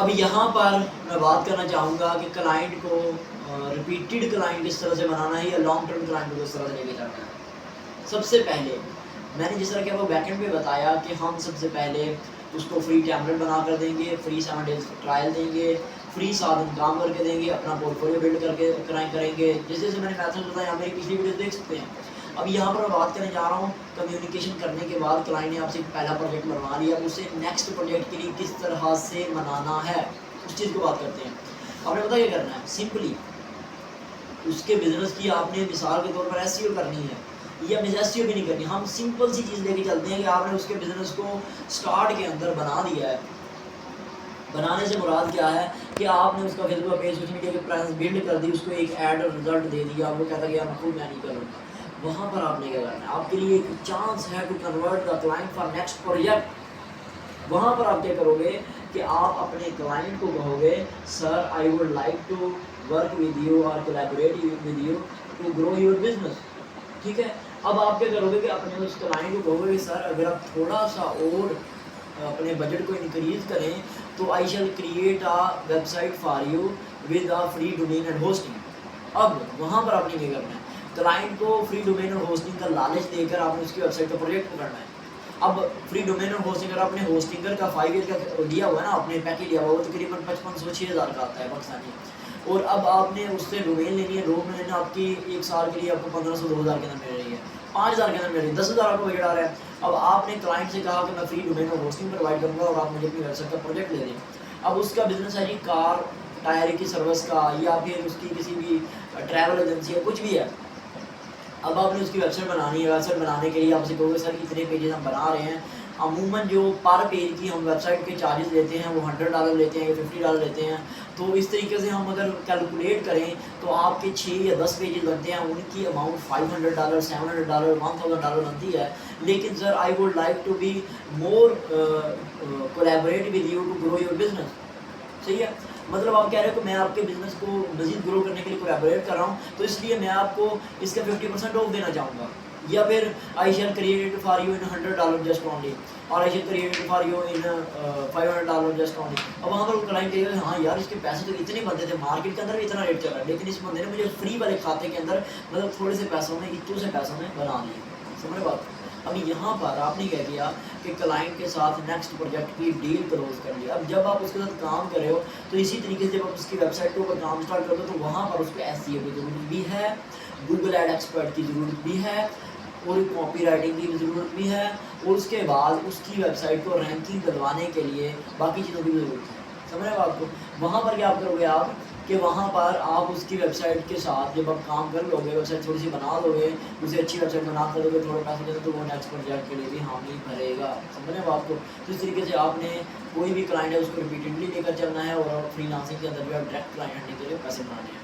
اب یہاں پر میں بات کرنا چاہوں گا کہ کلائنٹ کو ریپیٹڈ کلائنٹ کس طرح سے بنانا ہے یا لانگ ٹرم کلائنٹ کو کس طرح سے لے کے جانا ہے۔ سب سے پہلے میں نے جس طرح کہ وہ بیک اینڈ پہ بتایا کہ ہم سب سے پہلے اس کو فری ٹیمپلیٹ بنا کر دیں گے، فری 7 days ٹرائل دیں گے، فری 7 دن کام کر کے دیں گے، اپنا پورٹ فولیو بلڈ کر کے کریں گے، جیسے میں نے میتھڈ بتایا میری پچھلی ویڈیو دیکھ سکتے ہیں۔ اب یہاں پر میں بات کرنے جا رہا ہوں کمیونیکیشن کرنے کے بعد کلائنٹ نے آپ سے پہلا پروجیکٹ بنوا لیا، اسے نیکسٹ پروجیکٹ کے لیے کس طرح سے منانا ہے، اس چیز کو بات کرتے ہیں۔ آپ نے پتا کیا کرنا ہے، سمپلی اس کے بزنس کی آپ نے مثال کے طور پر ایس ای او کرنی ہے یا ایس ای او بھی نہیں کرنی، ہم سمپل سی چیز لے کے چلتے ہیں کہ آپ نے اس کے بزنس کو سٹارٹ کے اندر بنا دیا ہے۔ بنانے سے مراد کیا ہے کہ آپ نے اس کا فیس بک پیج، سوشل میڈیا کی پریزنس بلڈ کر دی، اس کو ایک ایڈ اور رزلٹ دے دیا، وہ کہتا ہے کہ یار خود میں نہیں کروں گا۔ وہاں پر آپ نے کیا کرنا ہے، آپ کے لیے ایک چانس ہے to convert the client for next project. وہاں پر آپ کیا کرو گے کہ آپ اپنے کلائنٹ کو کہو گے sir I would like to work with you اور collaborate with you to grow your business, ٹھیک ہے۔ اب آپ کیا کرو گے کہ اپنے اس کلائنٹ کو کہو گے کہ سر اگر آپ تھوڑا سا اور اپنے بجٹ کو انکریز کریں تو I shall create a website for you with a free domain and hosting. اب وہاں پر آپ نے کیا کرنا ہے، کلائنٹ کو فری ڈومین اور ہوسٹنگ کا لالچ دے کر آپ نے اس کی ویب سائٹ کا پروجیکٹ کرنا ہے۔ اب فری ڈومین اور ہوسٹنگ اگر آپ نے ہوسٹنگر کا 5 year کا دیا ہوا ہے نا، آپ نے پیکیج لیا ہوا وہ تقریباً 5500-6000 کا آتا ہے پاکستانی، اور اب آپ نے اس سے ڈومین لینی ہے، ڈومین آپ کی 1 سال کے لیے آپ کو 1500-2000 کے اندر مل رہی ہے، 5000 کے اندر مل رہی ہے، 10000 آپ کو بجٹ آ رہا ہے۔ اب آپ نے کلائنٹ سے کہا کہ میں فری ڈومین اور ہوسٹنگ پرووائڈ کروں گا اور آپ مجھے اپنی ویب سائٹ کا پروجیکٹ دے دیں۔ اب اس کا بزنس ہے جی کار ٹائر کی سروس کا، یا پھر اس کی کسی بھی ٹریول ایجنسی ہے، کچھ بھی ہے۔ اب آپ نے اس کی ویب سائٹ بنانی ہے، ویب سائٹ بنانے کے لیے آپ سے کہو گے سر اتنے پیجز ہم بنا رہے ہیں، عموماً جو پر پیج کی ہم ویب سائٹ کے چارجز لیتے ہیں وہ $100 لیتے ہیں یا $50 لیتے ہیں، تو اس طریقے سے ہم اگر کیلکولیٹ کریں تو آپ کے 6 یا 10 پیجز بنتے ہیں، ان کی اماؤنٹ $500 $700 $1000 بنتی ہے۔ لیکن sir I would like to be more collaborate with you to grow your business, صحیح ہے۔ مطلب آپ کہہ رہے ہو کہ میں آپ کے بزنس کو مزید گرو کرنے کے لیے کولیبوریٹ کر رہا ہوں، تو اس لیے میں آپ کو اس کا 50% آف دینا چاہوں گا، یا پھر I shall create for you in $100 just only, اور I shall create for you in $500 just only. اب وہاں پر کلائنٹ کہے گا ہاں یار اس کے پیسے تو اتنے بنتے تھے، مارکیٹ کے اندر بھی اتنا ریٹ چل رہا ہے، لیکن اس بندے نے مجھے فری والے کھاتے کے اندر مطلب تھوڑے سے پیسوں میں، اتو سے پیسوں میں بنا لیے، سمجھ بات۔ اب یہاں پر آپ نے کیا کیا کہ کلائنٹ کے ساتھ نیکسٹ پروجیکٹ کی ڈیل کلوز کر لیا۔ اب جب آپ اس کے ساتھ کام کر رہے ہو تو اسی طریقے سے جب آپ اس کی ویب سائٹ کے اوپر کام اسٹارٹ کرتے ہو تو وہاں پر اس کو ایس ای او کی ضرورت بھی ہے، گوگل ایڈ ایکسپرٹ کی ضرورت بھی ہے، اور کاپی رائٹنگ کی ضرورت بھی ہے، اور اس کے بعد اس کی ویب سائٹ کو رینکنگ دلوانے کے لیے باقی چیزوں کی بھی ضرورت ہے، سمجھ رہے ہیں آپ کو۔ وہاں پر کیا آپ کرو گے آپ کہ وہاں پر آپ اس کی ویب سائٹ کے ساتھ جب آپ کام کر لو گے، ویب سائٹ تھوڑی سی بنا لو گے، اسے اچھی ویب سائٹ بنا کر دو گے، تھوڑے پیسے دے دو تو وہ نیکسٹ پروجیکٹ کے لیے بھی حامی بھرے گا، سمجھ رہے ہیں آپ کو۔ تو اس طریقے سے آپ نے کوئی بھی کلائنٹ ہے اس کو ریپیٹڈلی لے کر چلنا ہے، اور فری لانسنگ کے اندر بھی آپ ڈائریکٹ کلائنٹ کے لیے پیسے بنانے ہیں۔